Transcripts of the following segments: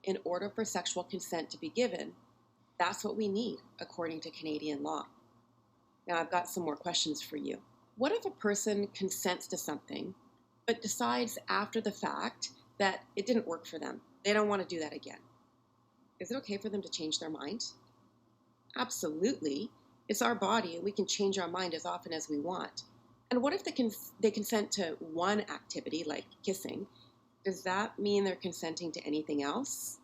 In order for sexual consent to be given, that's what we need according to Canadian law. Now, I've got some more questions for you. What if a person consents to something, but decides after the fact that it didn't work for them? They don't want to do that again. Is it okay for them to change their mind? Absolutely. It's our body, and we can change our mind as often as we want. And what if they consent to one activity, like kissing? Does that mean they're consenting to anything else?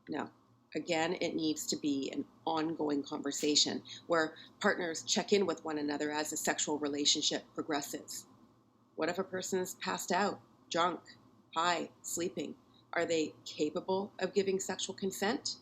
No. Again, it needs to be an ongoing conversation where partners check in with one another as the sexual relationship progresses. What if a person's passed out, drunk, high, sleeping? Are they capable of giving sexual consent?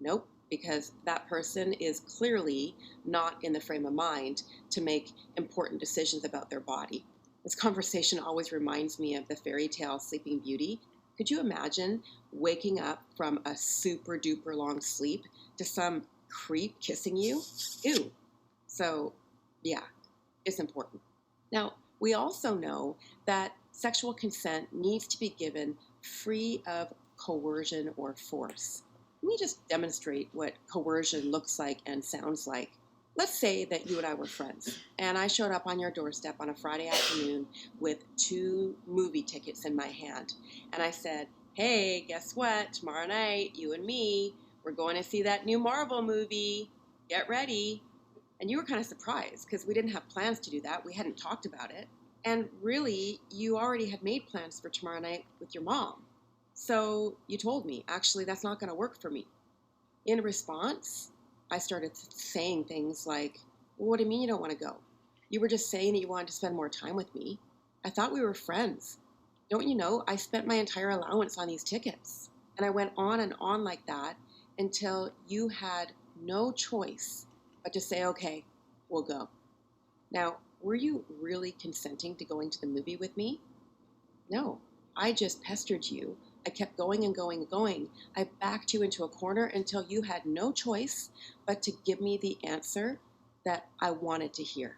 Nope, because that person is clearly not in the frame of mind to make important decisions about their body. This conversation always reminds me of the fairy tale Sleeping Beauty. Could you imagine waking up from a super duper long sleep to some creep kissing you? Ew. So, yeah, it's important. Now, we also know that sexual consent needs to be given free of coercion or force. Let me just demonstrate what coercion looks like and sounds like. Let's say that you and I were friends, and I showed up on your doorstep on a Friday afternoon with 2 movie tickets in my hand. And I said, hey, guess what? Tomorrow night, you and me, we're going to see that new Marvel movie. Get ready. And you were kind of surprised because we didn't have plans to do that. We hadn't talked about it. And really, you already had made plans for tomorrow night with your mom. So you told me, actually, that's not going to work for me. In response, I started saying things like, well, what do you mean you don't want to go? You were just saying that you wanted to spend more time with me. I thought we were friends. Don't you know, I spent my entire allowance on these tickets. And I went on and on like that until you had no choice but to say, okay, we'll go. Now, were you really consenting to going to the movie with me? No, I just pestered you. I kept going and going and going. I backed you into a corner until you had no choice but to give me the answer that I wanted to hear.